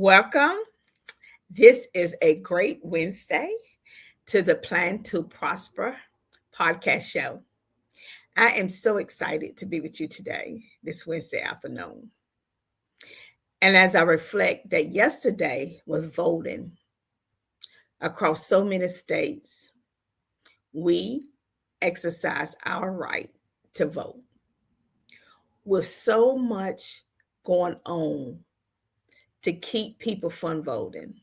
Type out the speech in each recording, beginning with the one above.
Welcome. This is a great Wednesday to the Plan to Prosper podcast show. I am so excited to be with you today, this Wednesday afternoon. And as I reflect that yesterday was voting across so many states, we exercise our right to vote. With so much going on to keep people from voting,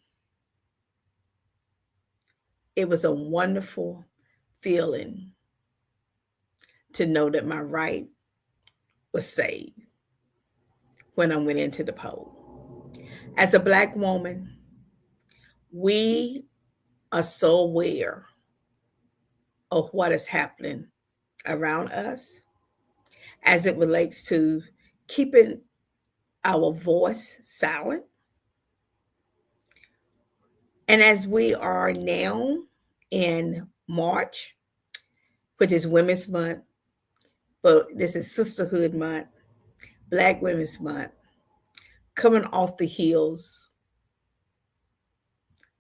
it was a wonderful feeling to know that my right was saved when I went into the poll. As a Black woman, we are so aware of what is happening around us as it relates to keeping our voice silent. And as we are now in March, which is Women's Month, but this is Sisterhood Month, Black Women's Month, coming off the heels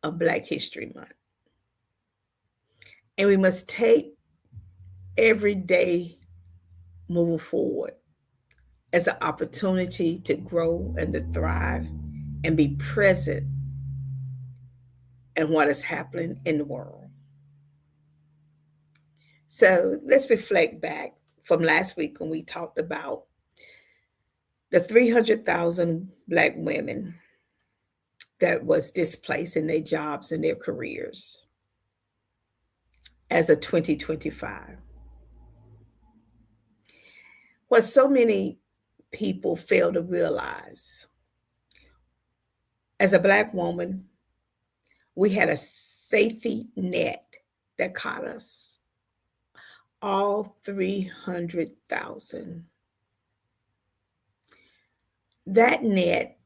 of Black History Month. And we must take every day moving forward as an opportunity to grow and to thrive and be present in what is happening in the world. So let's reflect back from last week when we talked about the 300,000 Black women that was displaced in their jobs and their careers as of 2025. What so many people fail to realize, as a Black woman, we had a safety net that caught us, all 300,000. That net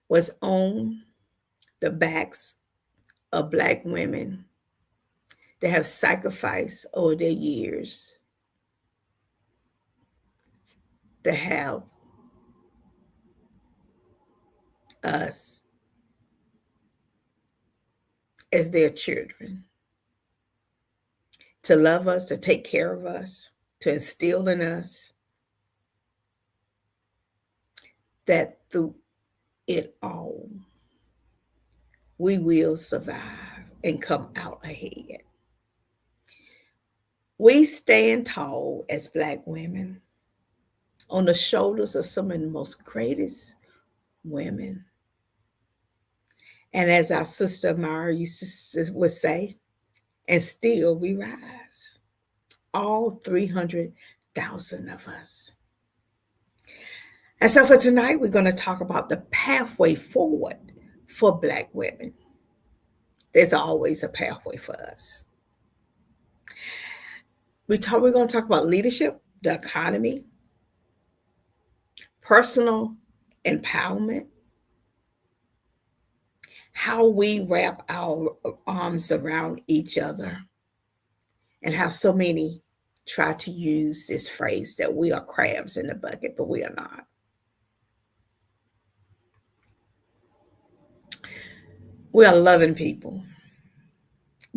was on the backs of Black women that have sacrificed over their years to have us as their children, to love us, to take care of us, to instill in us that through it all, we will survive and come out ahead. We stand tall as Black women on the shoulders of some of the most greatest women. And as our sister Mara would say, and still we rise. All 300,000 of us. And so for tonight, we're going to talk about the pathway forward for Black women. There's always a pathway for us. We're going to talk about leadership, the economy, personal empowerment, how we wrap our arms around each other, and how so many try to use this phrase that we are crabs in the bucket, but we are not. We are loving people,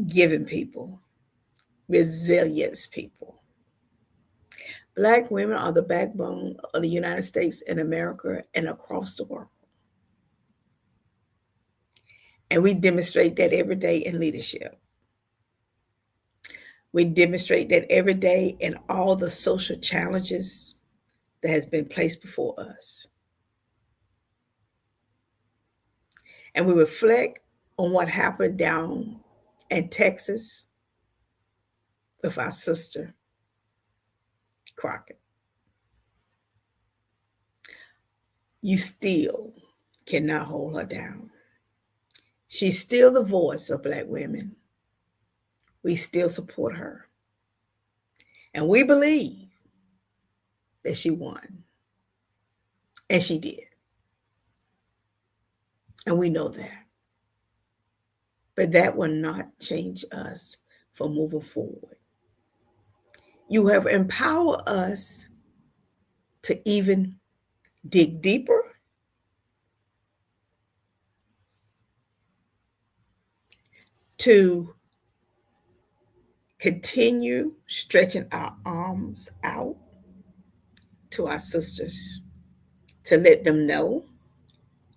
giving people, resilience people. Black women are the backbone of the United States and America and across the world. And we demonstrate that every day in leadership. We demonstrate that every day in all the social challenges that has been placed before us. And we reflect on what happened down in Texas with our sister, Crockett. You still cannot hold her down. She's still the voice of Black women. We still support her. And we believe that she won. And she did. And we know that. But that will not change us from moving forward. You have empowered us to even dig deeper to continue stretching our arms out to our sisters to let them know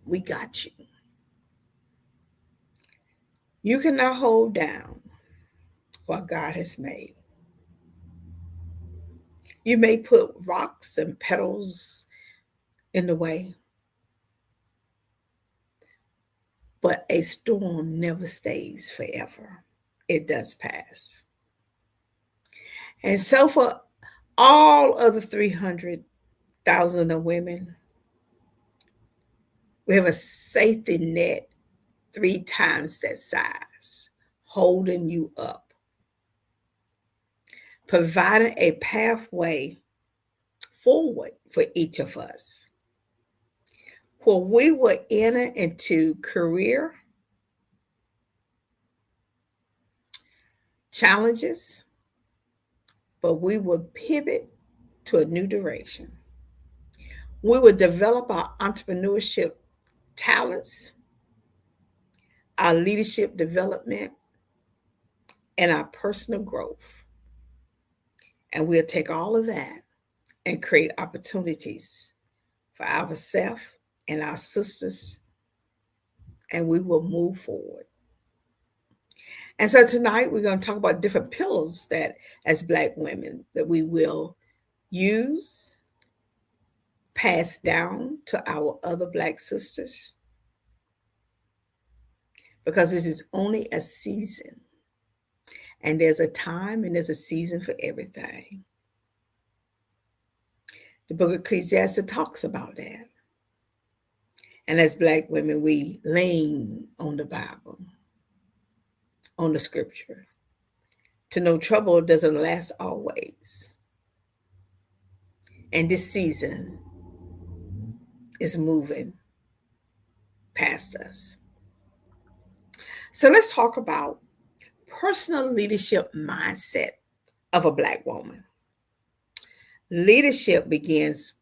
we got you. You cannot hold down what God has made. You may put rocks and petals in the way, but a storm never stays forever. It does pass. And so for all of the 300,000 of women, we have a safety net 3 times that size, holding you up, providing a pathway forward for each of us, where we will enter into career challenges, but we will pivot to a new direction. We will develop our entrepreneurship talents, our leadership development, and our personal growth. And we'll take all of that and create opportunities for ourselves and our sisters, and we will move forward. And so tonight we're going to talk about different pillars that, as Black women, that we will use, pass down to our other Black sisters, because this is only a season, and there's a time and there's a season for everything. The book of Ecclesiastes talks about that. And as Black women, we lean on the Bible, on the scripture, to know trouble doesn't last always. And this season is moving past us. So let's talk about personal leadership mindset of a Black woman. Leadership begins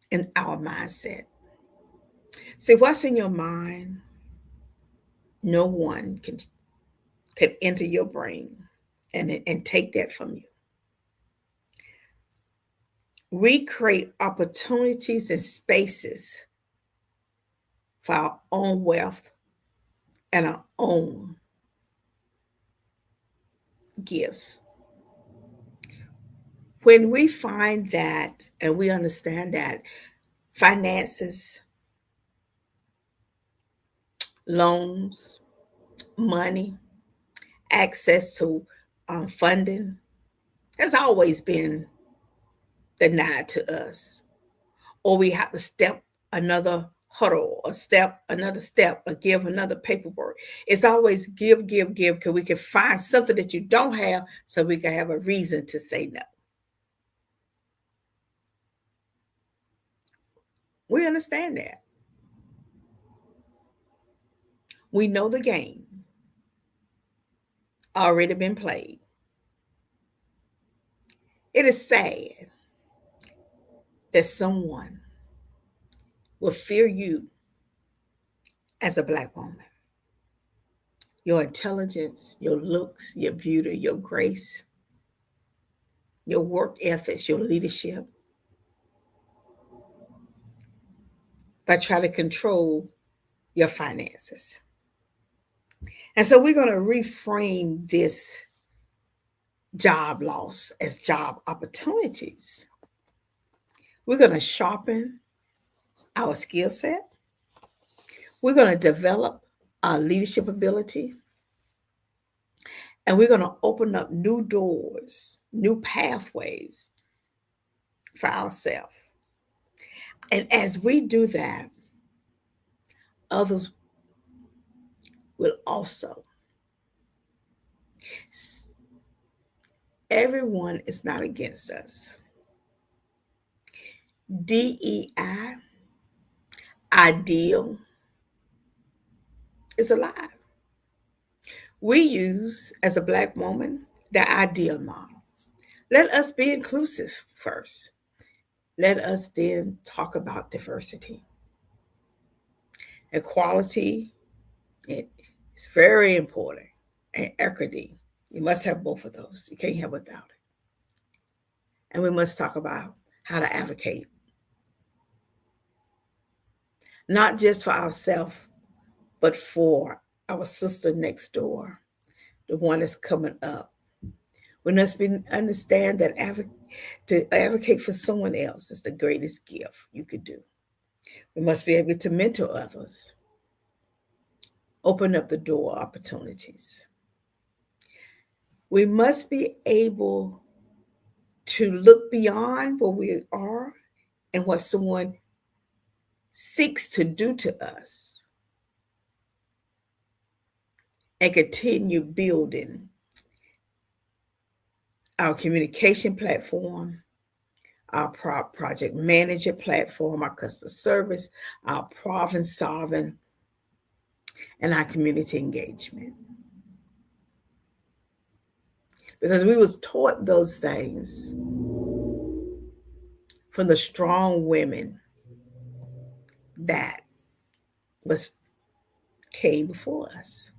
in our mindset. See, what's in your mind, no one can enter your brain and take that from you. We create opportunities and spaces for our own wealth and our own gifts. When we find that and we understand that finances, loans, money, access to funding has always been denied to us, or we have to step another hurdle or step another step or give another paperwork. It's always give, because we can find something that you don't have so we can have a reason to say no. We understand that. We know the game already been played. It is sad that someone will fear you as a Black woman. Your intelligence, your looks, your beauty, your grace, your work ethics, your leadership, by trying to control your finances. And so we're going to reframe this job loss as job opportunities. We're going to sharpen our skill set. We're going to develop our leadership ability. And we're going to open up new doors, new pathways for ourselves. And as we do that, others will also. Everyone is not against us. DEI, ideal, is alive. We use, as a Black woman, the ideal model. Let us be inclusive first. Let us then talk about diversity. Equality, it's It's very important. And equity. You must have both of those. You can't have without it. And we must talk about how to advocate, not just for ourselves, but for our sister next door, the one that's coming up. We must understand that to advocate for someone else is the greatest gift you could do. We must be able to mentor others, open up the door opportunities. We must be able to look beyond where we are and what someone seeks to do to us and continue building our communication platform, our project manager platform, our customer service, our problem solving, and our community engagement. Because we was taught those things from the strong women that was came before us.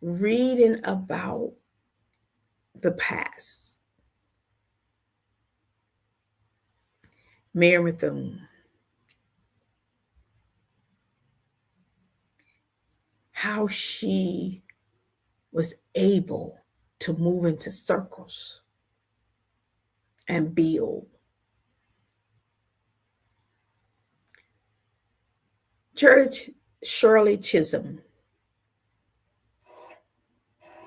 Reading about the past. Mary Thune, how she was able to move into circles and build. Shirley Chisholm,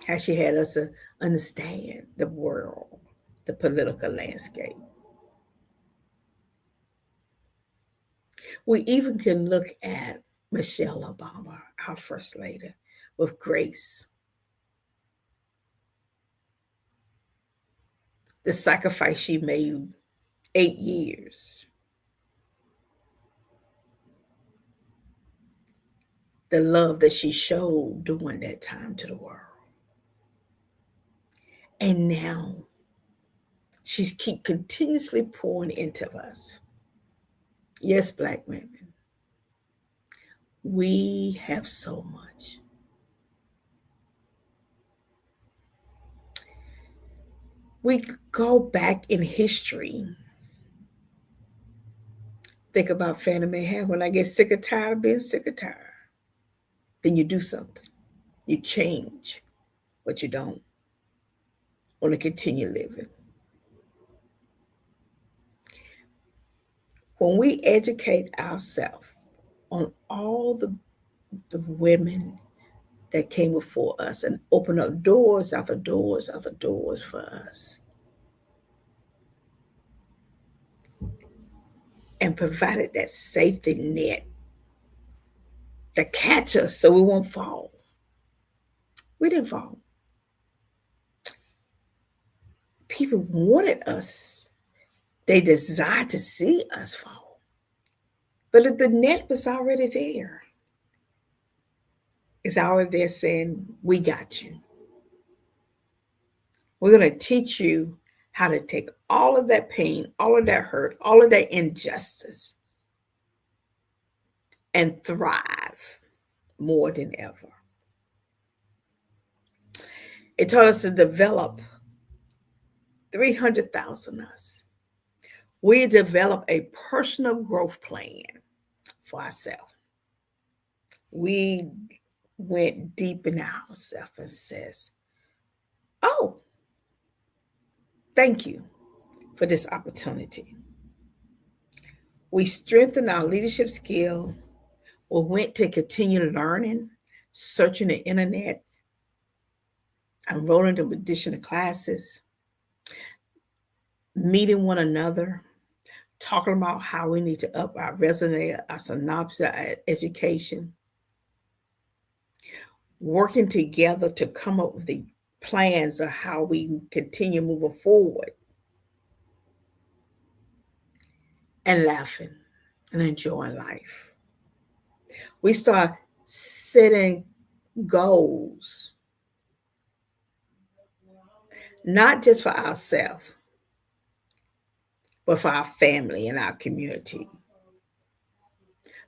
how she had us to understand the world, the political landscape. We even can look at Michelle Obama, our first lady, with grace. The sacrifice she made 8 years. The love that she showed during that time to the world. And now she's keep continuously pouring into us. Yes, Black women, we have so much. We go back in history. Think about Fannie Mae Had. When I get sick or tired of being sick or tired, then you do something. You change, but you don't want to continue living. When we educate ourselves on all the women that came before us and open up doors after doors after doors for us and provided that safety net to catch us so we won't fall. We didn't fall. People wanted us. They desired to see us fall. But the net was already there. It's already there saying, we got you. We're going to teach you how to take all of that pain, all of that hurt, all of that injustice and thrive more than ever. It taught us to develop 300,000 us. We develop a personal growth plan for ourselves. We went deep in ourselves and says, oh, thank you for this opportunity. We strengthened our leadership skill. We went to continue learning, searching the internet, enrolling in additional classes, meeting one another, talking about how we need to up our resume, our synopsis, our education, working together to come up with the plans of how we continue moving forward, and laughing and enjoying life. We start setting goals, not just for ourselves, but for our family and our community.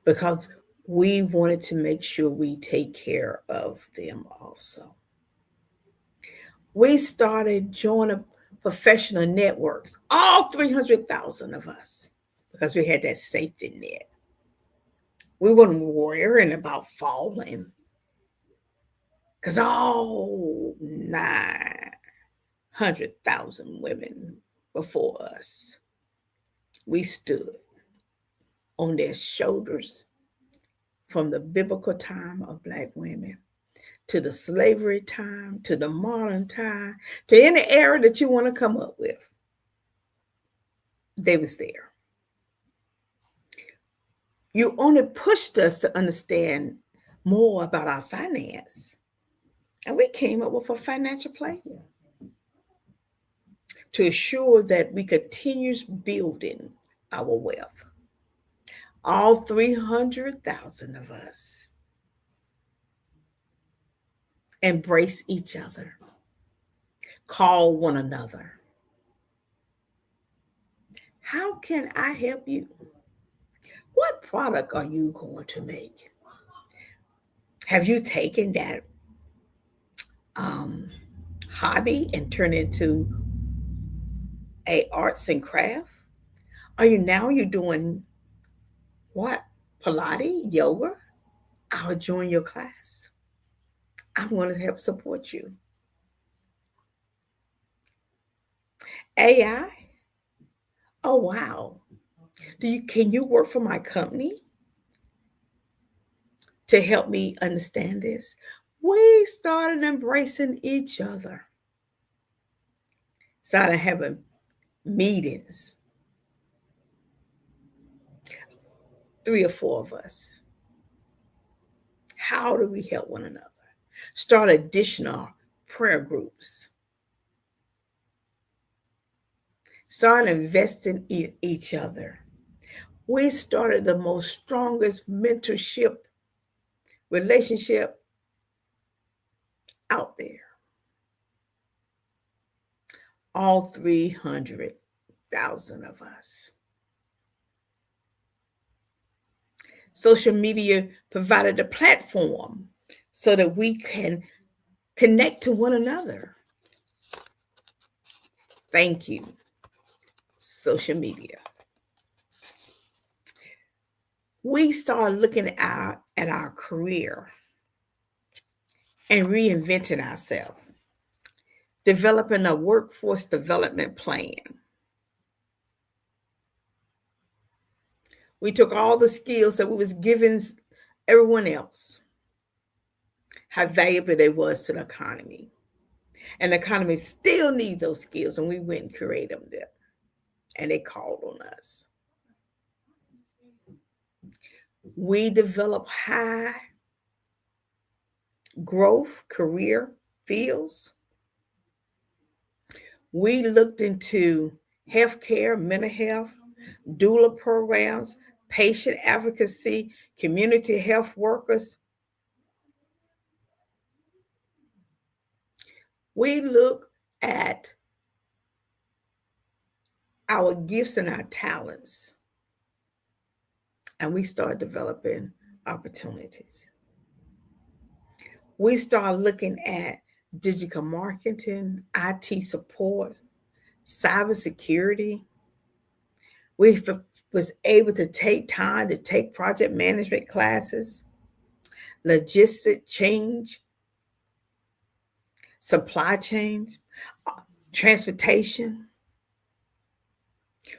Because we wanted to make sure we take care of them also. We started joining professional networks, all 300,000 of us, because we had that safety net. We weren't worrying about falling because all 900,000 women before us, we stood on their shoulders from the biblical time of Black women to the slavery time, to the modern time, to any era that you want to come up with. They was there. You only pushed us to understand more about our finance. And we came up with a financial plan to assure that we continue building our wealth. All 300,000 of us embrace each other, call one another. How can I help you? What product are you going to make? Have you taken that hobby and turned it into a arts and craft? Are you now you're doing what? Pilates, yoga? I'll join your class. I'm going to help support you. AI? Oh wow. Can you work for my company to help me understand this? We started embracing each other. Started having meetings. 3 or 4 of us. How do we help one another? Start additional prayer groups. Start investing in each other. We started the most strongest mentorship relationship out there. All 300,000 of us. Social media provided a platform so that we can connect to one another. Thank you, social media. We started looking at our career and reinventing ourselves, developing a workforce development plan. We took all the skills that we was giving everyone else, how valuable they was to the economy. And the economy still needs those skills, and we went and created them, and they called on us. We developed high growth career fields. We looked into healthcare, mental health, doula programs, patient advocacy, community health workers. We look at our gifts and our talents, and we start developing opportunities. We start looking at digital marketing, IT support, cybersecurity. We was able to take time to take project management classes, logistic change, supply chain, transportation.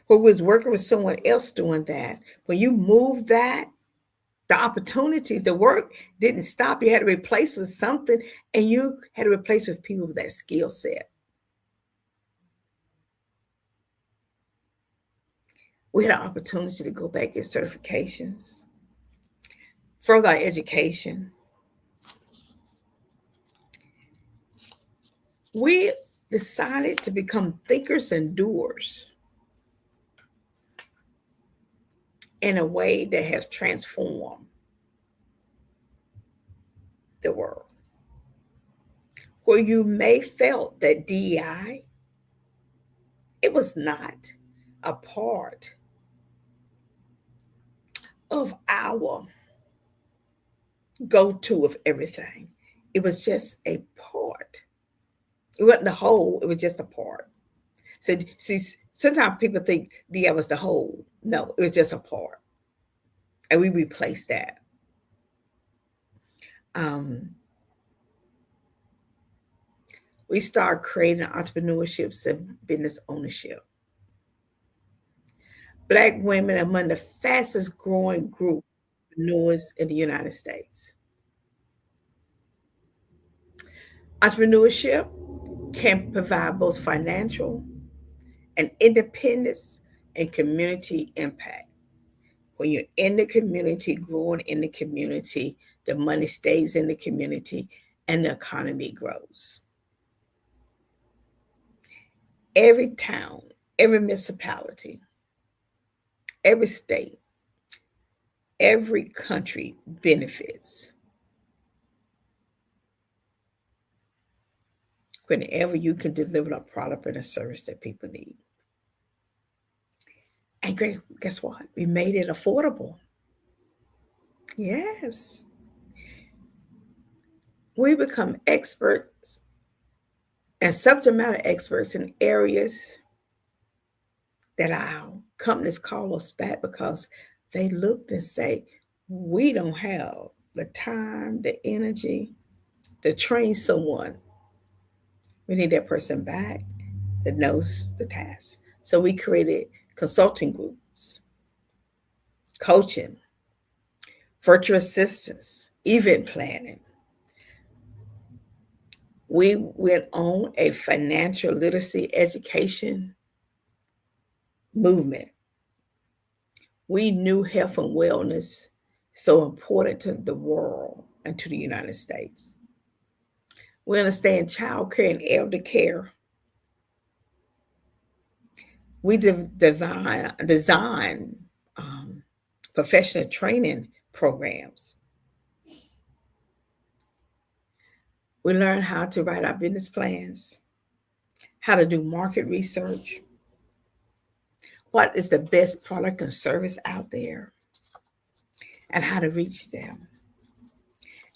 Who was working with someone else doing that. When you move that, the opportunities, the work didn't stop. You had to replace with something, and you had to replace with people with that skill set. We had an opportunity to go back, get certifications, further our education. We decided to become thinkers and doers in a way that has transformed the world. Where you may felt that DEI, it was not a part of our go to of everything. It was just a part. It wasn't the whole, it was just a part. So see, sometimes people think DI was the whole. No, it was just a part. And we replaced that. Um, we started creating entrepreneurships and business ownership. Black women are among the fastest growing group of entrepreneurs in the United States. Entrepreneurship can provide both financial and independence and community impact. When you're in the community, growing in the community, the money stays in the community and the economy grows. Every town, every municipality, every state, every country benefits whenever you can deliver a product and a service that people need. And guess what? We made it affordable. Yes. We become experts and subject matter experts in areas that our companies call us back because they looked and say, we don't have the time, the energy to train someone. We need that person back that knows the task. So we created consulting groups, coaching, virtual assistants, event planning. We went on a financial literacy education movement. We knew health and wellness so important to the world and to the United States. We understand child care and elder care. We design professional training programs. We learn how to write our business plans, how to do market research, what is the best product and service out there, and how to reach them.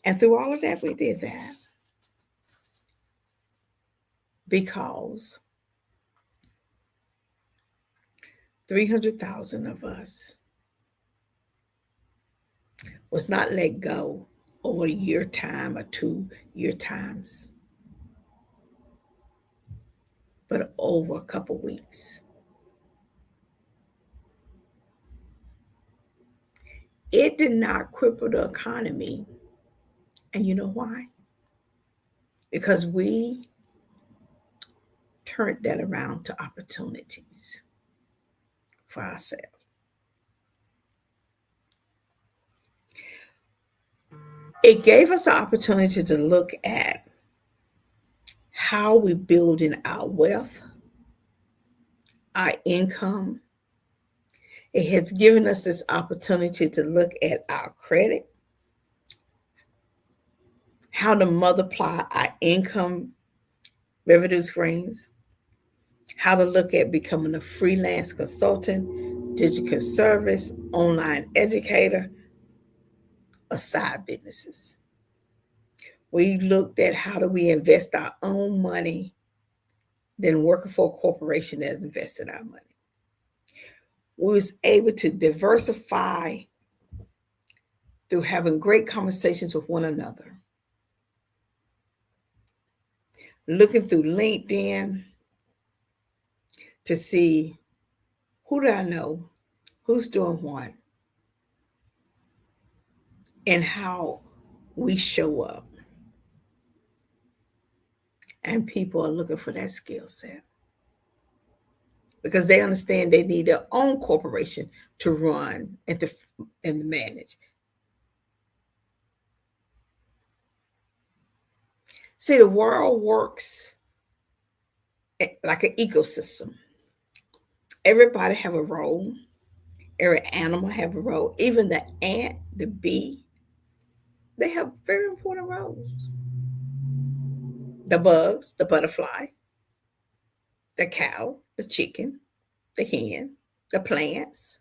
And through all of that, we did that because 300,000 of us was not let go over a year time or 2 year times, but over a couple weeks. It did not cripple the economy. And you know why? Because we turned that around to opportunities for ourselves. It gave us the opportunity to look at how we building our wealth, our income. It has given us this opportunity to look at our credit, how to multiply our income revenue streams, how to look at becoming a freelance consultant, digital service, online educator, or side businesses. We looked at how do we invest our own money than working for a corporation that invested our money. We was able to diversify through having great conversations with one another, looking through LinkedIn to see who do I know, who's doing what, and how we show up. And people are looking for that skill set because they understand they need their own corporation to run and manage. See, the world works like an ecosystem. Everybody have a role. Every animal have a role. Even the ant, the bee, they have very important roles. The bugs, the butterfly, the cow, the chicken, the hen, the plants.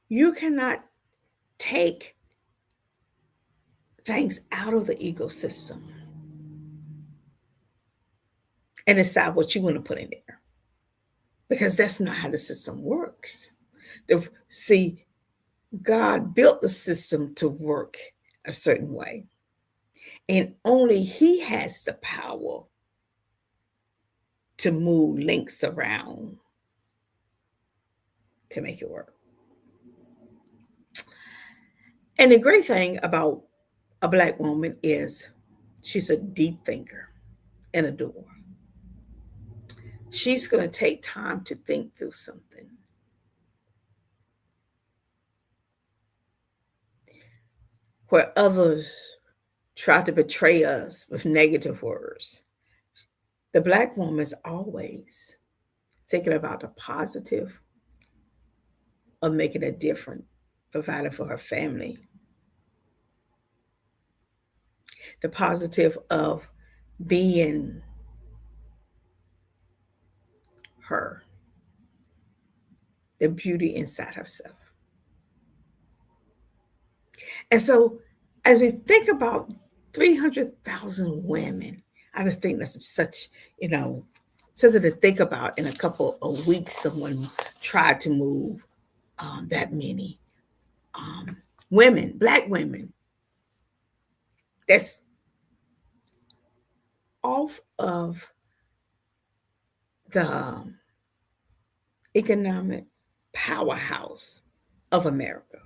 You cannot take things out of the ecosystem and decide what you want to put in there, because that's not how the system works. See, God built the system to work a certain way, and only He has the power to move links around to make it work. And the great thing about a Black woman is she's a deep thinker and a doer. She's going to take time to think through something. Where others try to betray us with negative words, the Black woman is always thinking about the positive of making a difference, providing for her family, the positive of being her, the beauty inside herself. And so, as we think about 300,000 women, I just think that's such, something to think about. In a couple of weeks, someone tried to move that many women, Black women, that's off of the economic powerhouse of America.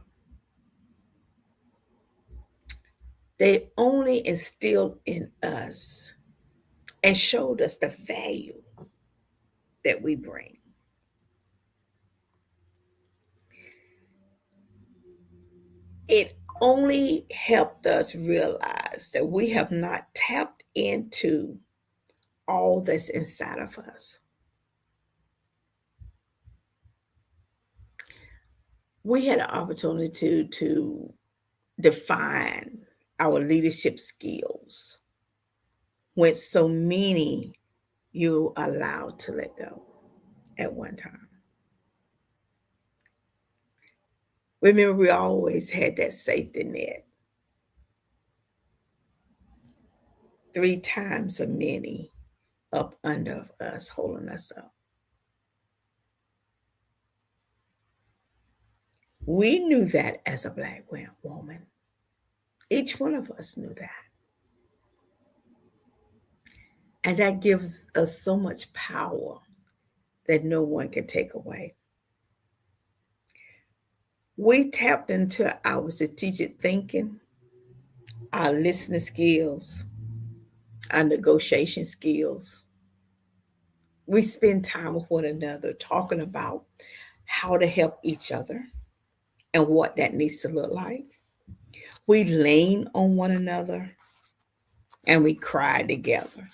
They only instilled in us and showed us the value that we bring. It only helped us realize that we have not tapped into all that's inside of us. We had an opportunity to define our leadership skills when so many you allowed to let go at one time. Remember, we always had that safety net. 3 times as many up under us, holding us up. We knew that as a Black woman. Each one of us knew that. And that gives us so much power that no one can take away. We tapped into our strategic thinking, our listening skills, our negotiation skills. We spend time with one another talking about how to help each other and what that needs to look like. We lean on one another and we cry together.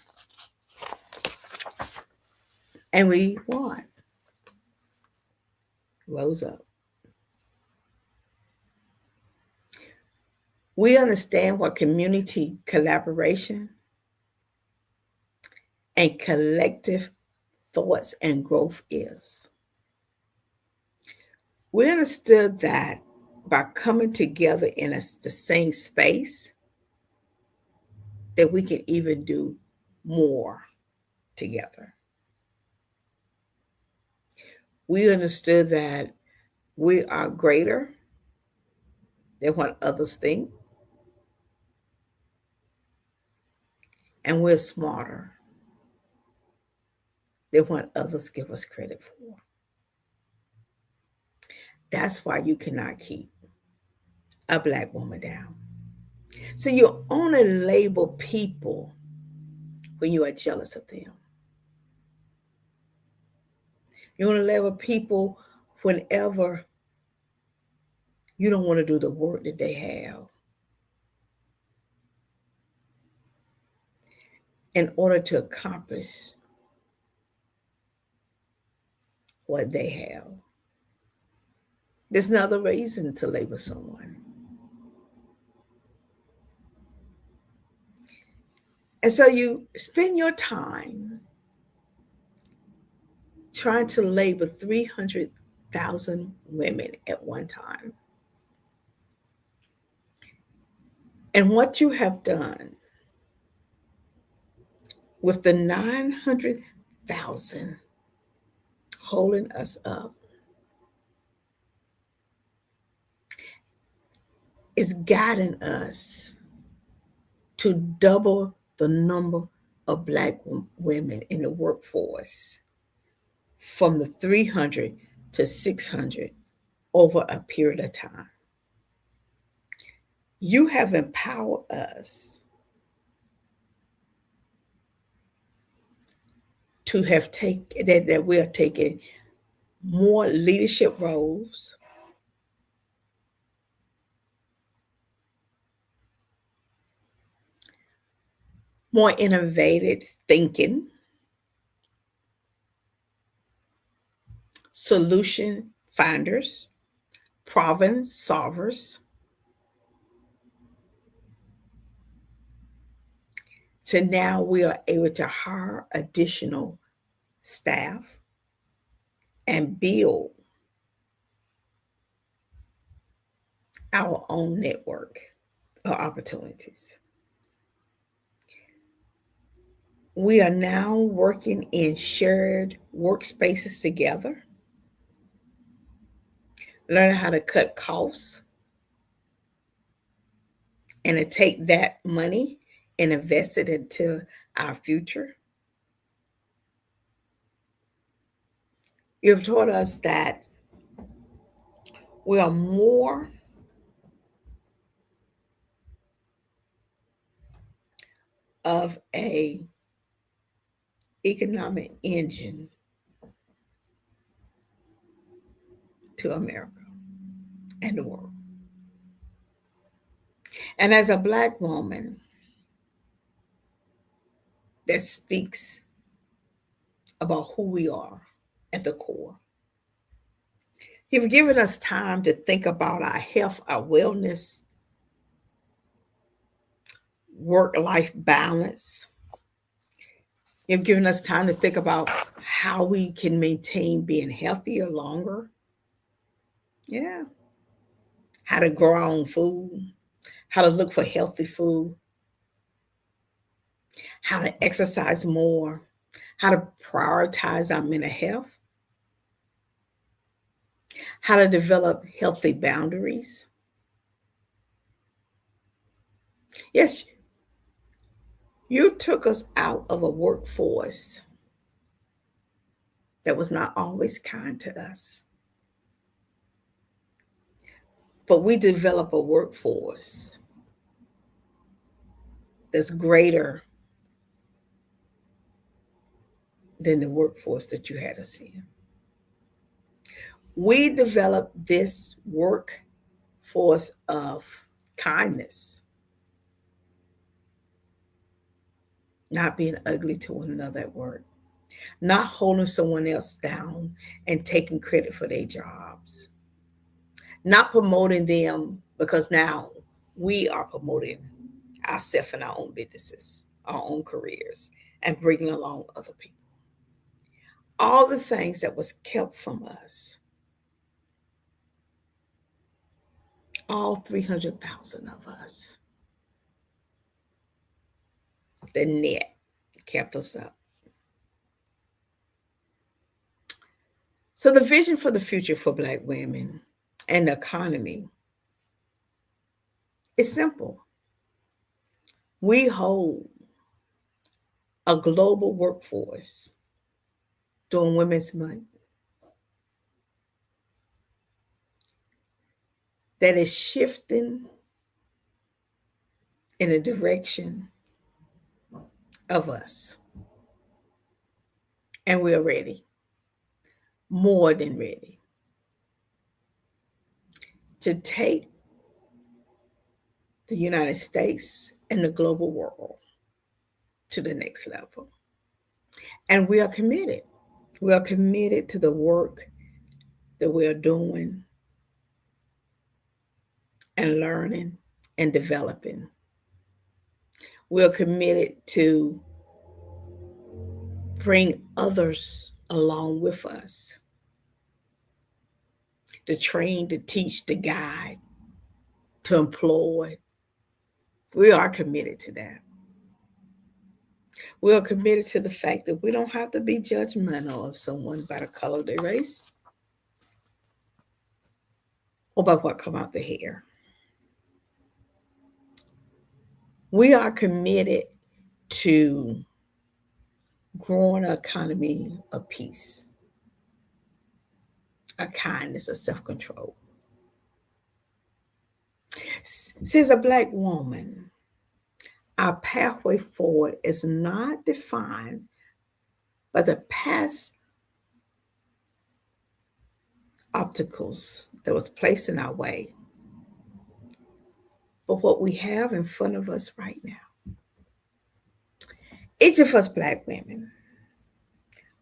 And we won. Rose up. We understand what community collaboration and collective thoughts and growth is. We understood that by coming together in the same space, that we can even do more together. We understood that we are greater than what others think, and we're smarter than what others give us credit for. That's why you cannot keep a Black woman down. So you only label people when you are jealous of them. You only label people whenever you don't want to do the work that they have in order to accomplish what they have. There's no other reason to label someone. And so you spend your time trying to label 300,000 women at one time. And what you have done with the 900,000 holding us up is guiding us to double the number of Black women in the workforce from the 300 to 600 over a period of time. You have empowered us to have taken that we are taking more leadership roles, more innovative thinking, solution finders, problem solvers, to now we are able to hire additional staff and build our own network of opportunities. We are now working in shared workspaces together, learning how to cut costs and to take that money and invest it into our future. You've taught us that we are more of a economic engine to America and the world. And as a Black woman that speaks about who we are at the core, you've given us time to think about our health, our wellness, work life balance. You've given us time to think about how we can maintain being healthier longer. Yeah. How to grow our own food, how to look for healthy food, how to exercise more, how to prioritize our mental health, how to develop healthy boundaries. Yes, you took us out of a workforce that was not always kind to us, but we develop a workforce that's greater than the workforce that you had us in. We developed this workforce of kindness, not being ugly to one another at work, not holding someone else down and taking credit for their jobs, not promoting them because now we are promoting ourselves in our own businesses, our own careers, and bringing along other people. All the things that was kept from us, all 300,000 of us, the net kept us up. So the vision for the future for Black women and the economy is simple. We hold a global workforce during Women's Month that is shifting in a direction of us. And we're ready, more than ready, to take the United States and the global world to the next level. And we are committed. We are committed to the work that we are doing and learning and developing. We are committed to bring others along with us, to train, to teach, to guide, to employ, We are committed to that. We are committed to the fact that we don't have to be judgmental of someone by the color of their race or by what come out the hair. We are committed to growing an economy of peace, a kindness, a self-control. Since a Black woman, our pathway forward is not defined by the past obstacles that was placed in our way, but what we have in front of us right now. Each of us Black women,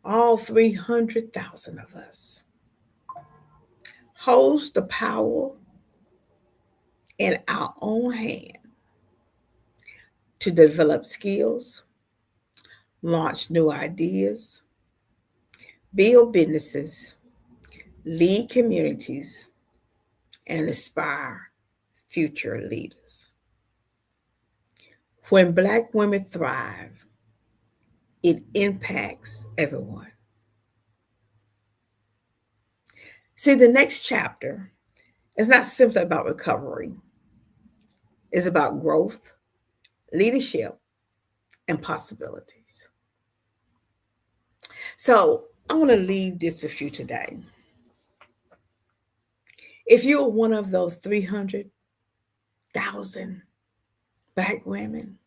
all 300,000 of us, holds the power in our own hand to develop skills, launch new ideas, build businesses, lead communities, and inspire future leaders. When Black women thrive, it impacts everyone. See, the next chapter is not simply about recovery, it's about growth, leadership, and possibilities. So, I want to leave this with you today. If you're one of those 300,000 Black women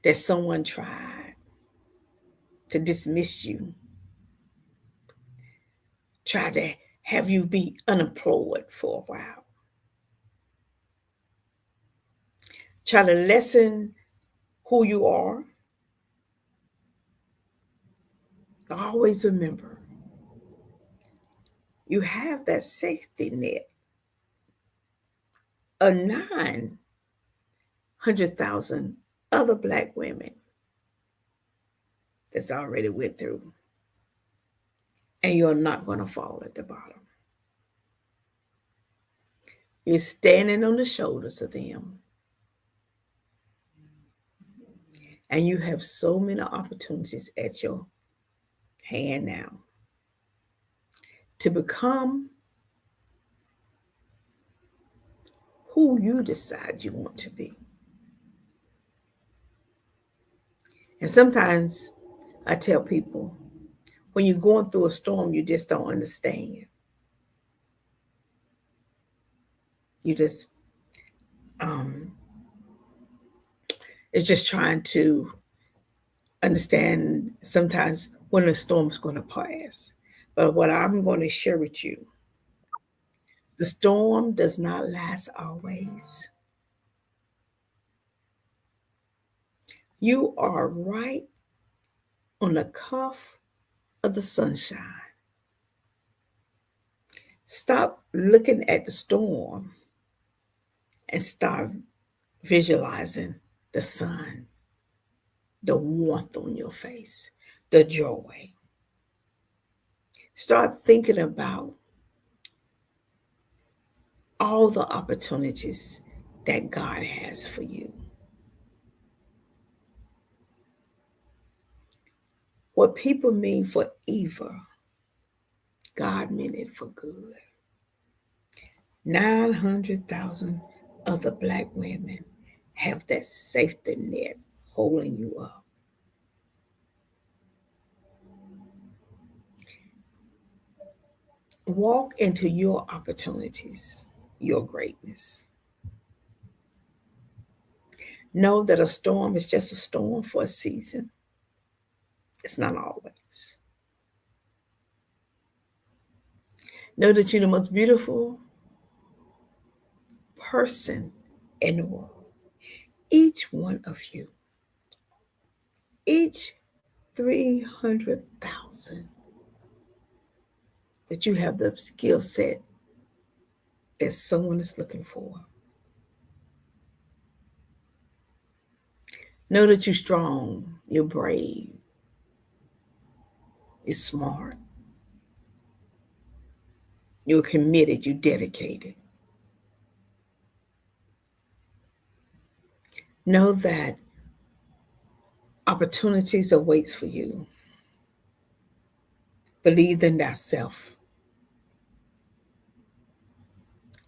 that someone tried to dismiss you, tried to have you be unemployed for a while, try to lessen who you are, always remember you have that safety net of 900,000 other Black women that's already went through, and you're not going to fall at the bottom. You're standing on the shoulders of them, and you have so many opportunities at your hand now to become who you decide you want to be. And sometimes I tell people, when you're going through a storm, you just don't understand. You just, it's just trying to understand sometimes when the storm's going to pass. But what I'm going to share with you, the storm does not last always. You are right on the cuff of the sunshine. Stop looking at the storm and start visualizing the sun, the warmth on your face, the joy. Start thinking about all the opportunities that God has for you. What people mean for evil, God meant it for good. 900,000 other Black women have that safety net holding you up. Walk into your opportunities, your greatness. Know that a storm is just a storm for a season. It's not always. Know that you're the most beautiful person in the world. Each one of you, each 300,000, that you have the skill set that someone is looking for. Know that you're strong, you're brave, you're smart, you're committed, you're dedicated. Know that opportunities awaits for you. Believe in thyself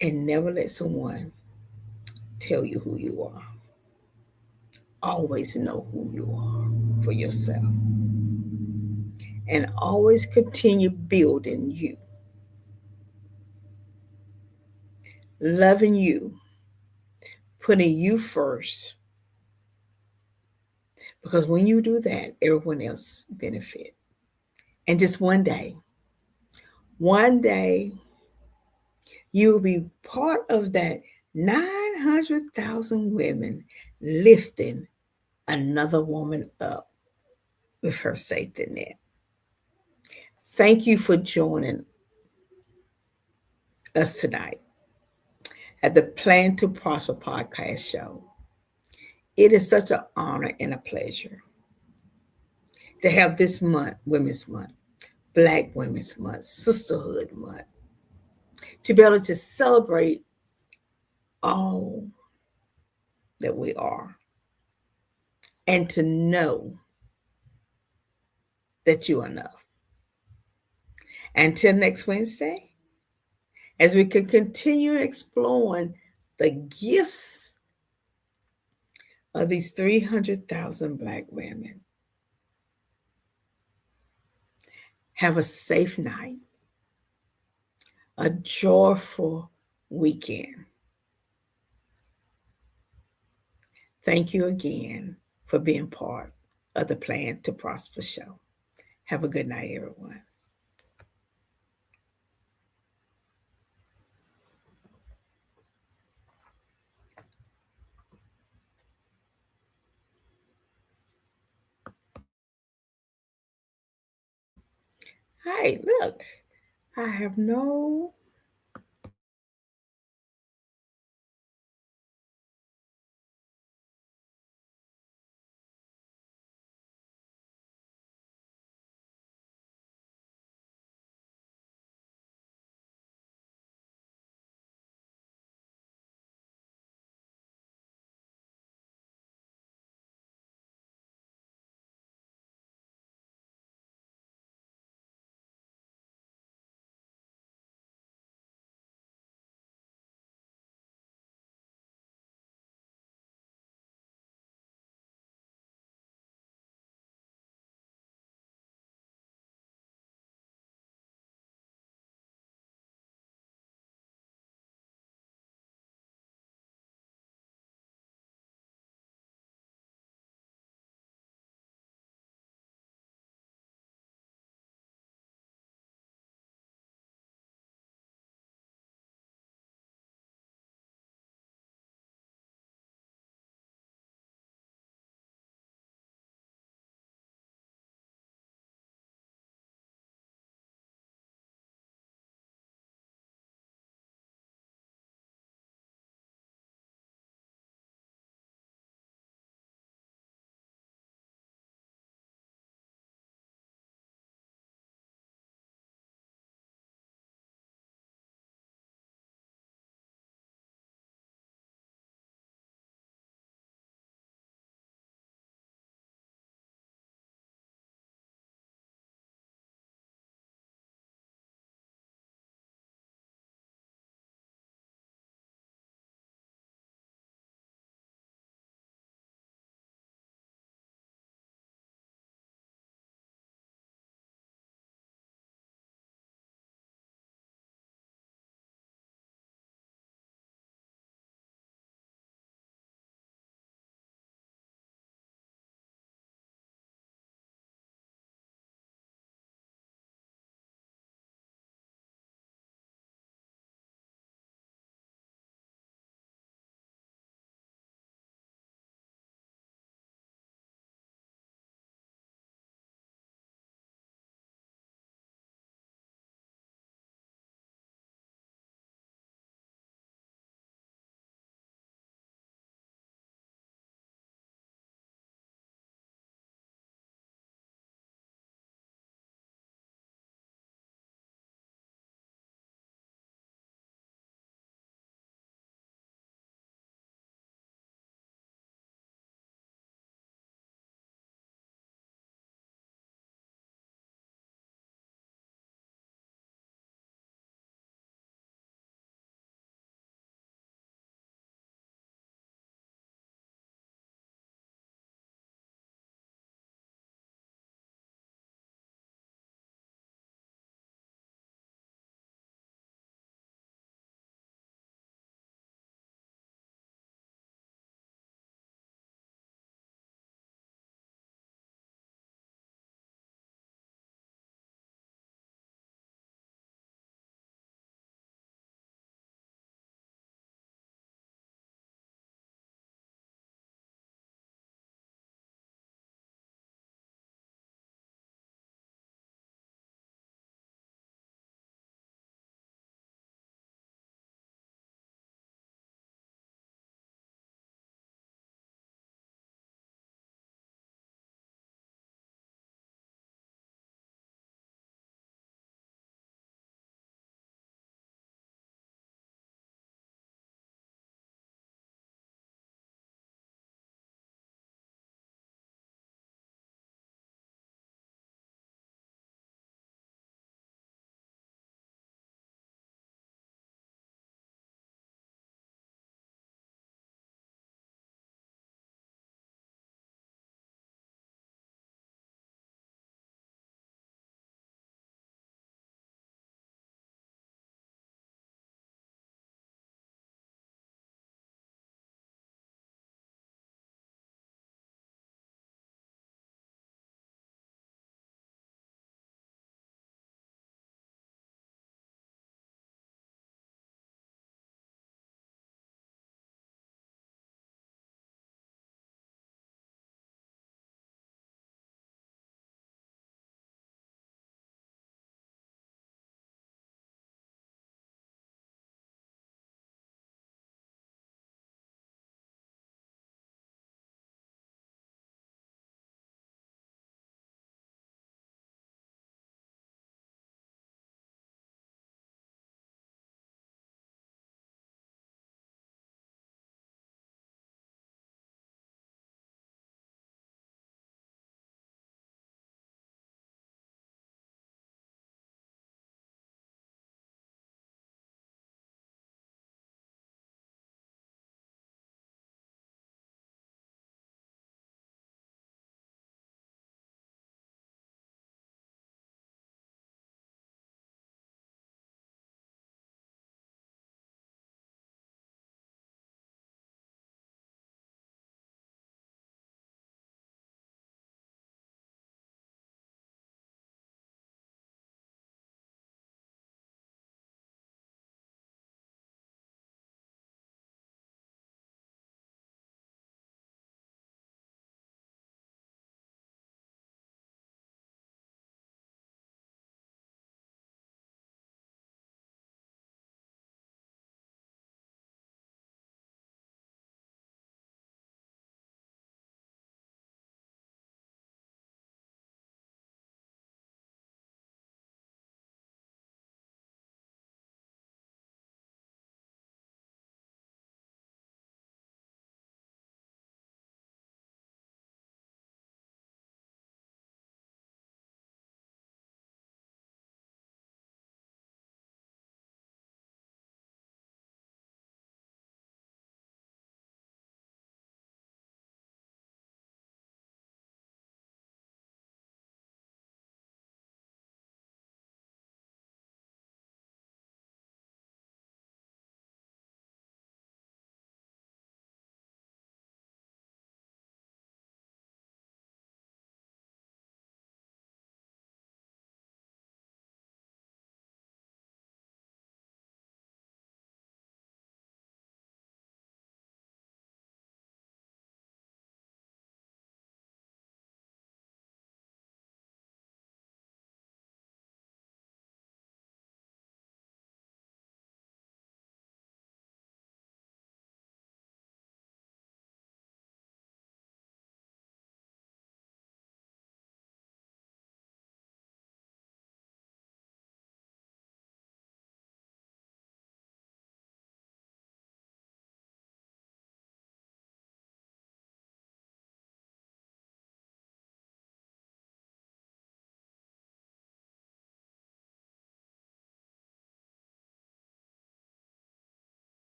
and never let someone tell you who you are. Always know who you are for yourself and always continue building you, loving you, putting you first. Because when you do that, everyone else benefit. And just one day, you will be part of that 900,000 women lifting another woman up with her safety net. Thank you for joining us tonight at the Plan to Prosper podcast show. It is such an honor and a pleasure to have this month, Women's Month, Black Women's Month, Sisterhood Month, to be able to celebrate all that we are and to know that you are enough. Until next Wednesday, as we can continue exploring the gifts of these 300,000 Black women. Have a safe night, a joyful weekend. Thank you again for being part of the Plan to Prosper show. Have a good night, everyone. Hey, look, I have no